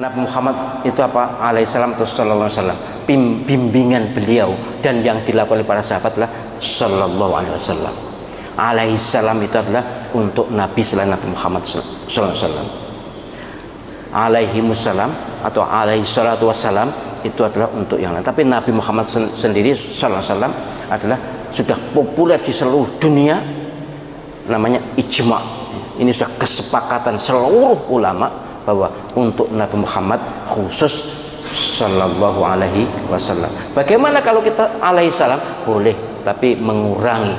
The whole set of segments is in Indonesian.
Nabi Muhammad itu apa? Alaihissalam atau sallallahu alaihi wasallam. Bimbingan beliau dan yang dilakukan oleh para sahabat adalah sallallahu alaihi wasallam. Alaihissalam itu adalah untuk Nabi selain Nabi Muhammad sallallahu alaihi wasallam. Alaihimussalam atau alaihissalatu wassalam itu adalah untuk yang lain. Tapi Nabi Muhammad sendiri sallallahu alaihi wasallam adalah sudah populer di seluruh dunia, namanya ijma. Ini sudah kesepakatan seluruh ulama bahwa untuk Nabi Muhammad khusus sallallahu alaihi wasallam. Bagaimana kalau kita alaihi salam? Boleh, tapi mengurangi.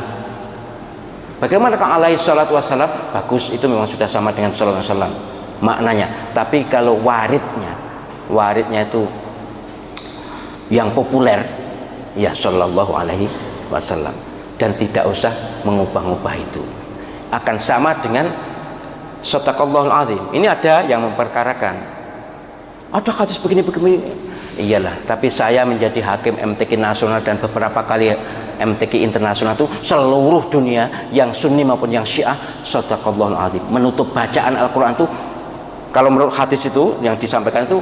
Bagaimana kalau alaihi salatu wassalam? Bagus, itu memang sudah sama dengan sallallahu alaihi wasallam maknanya. Tapi kalau waridnya itu yang populer, ya sallallahu alaihi wasallam, dan tidak usah mengubah-ubah itu. Akan sama dengan Sadaqallahul azim. Ini ada yang memperkarakan, ada hadis begini-begini. Iyalah, tapi saya menjadi hakim MTQ nasional dan beberapa kali MTQ internasional itu seluruh dunia, yang Sunni maupun yang Syiah, Sadaqallahul azim. Menutup bacaan Al-Quran itu, kalau menurut hadis itu yang disampaikan itu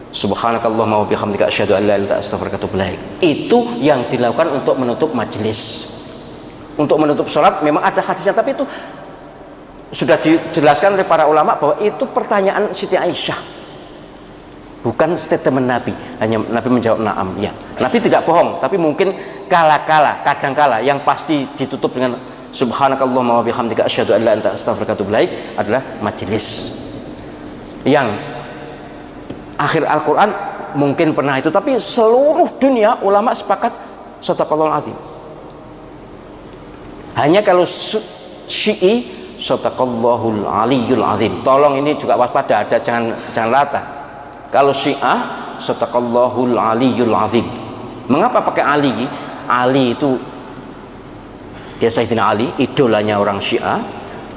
subhanakallahumma wa bihamdika asyhadu an la ilaha illa anta astaghfiruka wa atubu ilaik. Itu yang dilakukan untuk menutup majelis. Untuk menutup sholat memang ada hadisnya, tapi itu sudah dijelaskan oleh para ulama bahwa itu pertanyaan Siti Aisyah, bukan statement Nabi. Hanya Nabi menjawab na'am, ya. Nabi tidak bohong, tapi mungkin kadang-kala yang pasti ditutup dengan subhanakallahumma wa bihamdika asyhadu an la ilaha illa anta astaghfiruka wa atubu ilaik adalah majelis. Yang akhir Al-Quran mungkin pernah itu, tapi seluruh dunia ulama sepakat Sadaqallahul azim. Hanya kalau Syi'i Sadaqallahul aliyyul azim. Tolong ini juga waspada, ada jangan latah. Kalau Syiah Sadaqallahul aliyyul azim. Mengapa pakai Ali? Ali itu ya Sayyidina Ali, idolanya orang Syiah,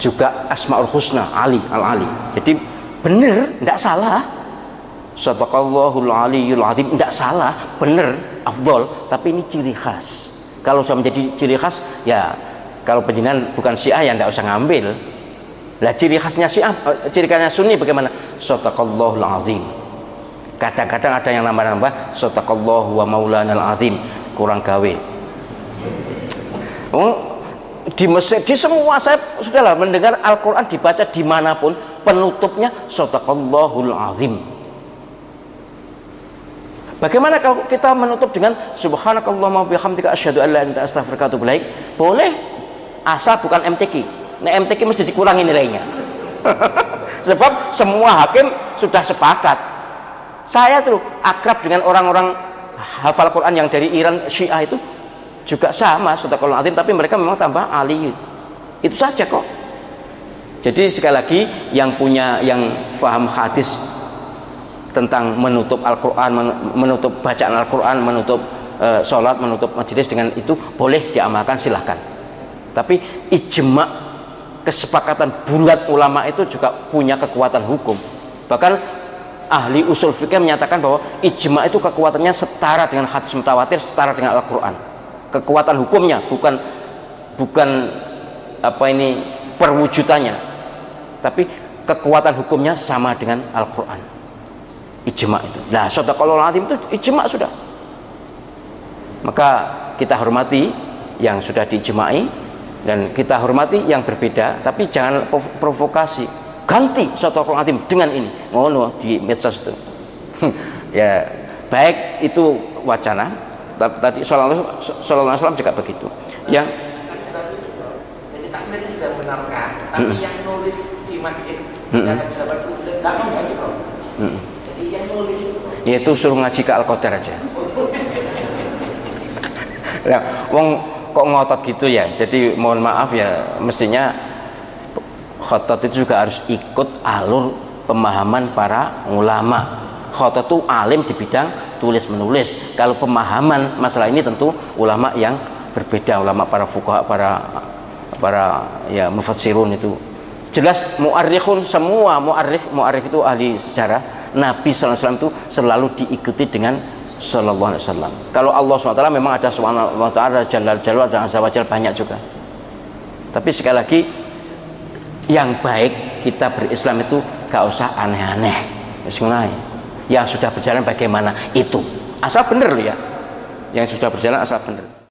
juga Asmaul Husna, Ali, Al-Ali. Jadi benar, tidak salah. Sadaqallahul aliyyul azim, tidak salah, benar, afdol. Tapi ini ciri khas. Kalau sudah menjadi ciri khas, ya kalau penjinan bukan Syiah ya tidak usah ngambil. Lah ciri khasnya Syiah, ciri khasnya Sunni bagaimana? Sadaqallahul azim. Kadang-kadang ada yang nambah-nambah Sadaqallahu wa maulanal azim, kurang gawe. Di Mesir, di semua saya sudahlah mendengar Al-Quran dibaca dimanapun, penutupnya Sadaqallahul azim. Bagaimana kalau kita menutup dengan subhanakallahumma wa bihamdika asyhadu an la ilaha illa anta astaghfiruka wa atubu ilaik? Boleh, asal bukan MTQ. Nah, MTQ mesti dikurangi nilainya. Sebab semua hakim sudah sepakat. Saya tuh akrab dengan orang-orang hafal Quran yang dari Iran Syiah itu juga sama Sadaqallahul azim, tapi mereka memang tambah Ali. Itu saja kok. Jadi sekali lagi yang faham hadis tentang menutup Al-Quran, menutup bacaan Al-Quran, menutup sholat, menutup majelis dengan itu boleh diamalkan, silahkan. Tapi ijma, kesepakatan bulat ulama itu juga punya kekuatan hukum. Bahkan ahli usul fikih menyatakan bahwa ijma itu kekuatannya setara dengan hadis mutawatir, setara dengan Al-Quran. Kekuatan hukumnya bukan apa ini perwujudannya, tapi kekuatan hukumnya sama dengan Al-Quran. Ijma itu. Nah, Sadaqallahul azim itu ijma sudah. Maka kita hormati yang sudah diijma'i dan kita hormati yang berbeda, tapi jangan provokasi. Ganti Sadaqallahul azim dengan ini. Ngono di medsos itu. Ya, baik itu wacana. Tadi sallallahu alaihi wasallam juga begitu. Yang jadi takmir sudah benarkan, tapi yang nulis di masjid tidak bisa berkumpul, tidak mau ganti, Bro. Yang nulis itu suruh ngaji ke Al-Qadar aja. Nah, wong kok ngotot gitu ya. Jadi mohon maaf ya, mestinya khotot itu juga harus ikut alur pemahaman para ulama. Khotot itu alim di bidang tulis menulis. Kalau pemahaman masalah ini tentu ulama yang berbeda, ulama para fuqaha, para ya mufassirun itu. Jelas mu'arrikhun, semua mu'arrikh itu ahli sejarah. Nabi SAW itu selalu diikuti dengan Sallallahu Alaihi Wasallam. Kalau Allah SWT memang ada Subhanahu wa Ta'ala, Jalal Jalal, dan Azza wa Jal banyak juga. Tapi sekali lagi yang baik kita berislam itu gak usah aneh-aneh, Yang sudah berjalan bagaimana itu, asal bener loh ya, yang sudah berjalan asal bener.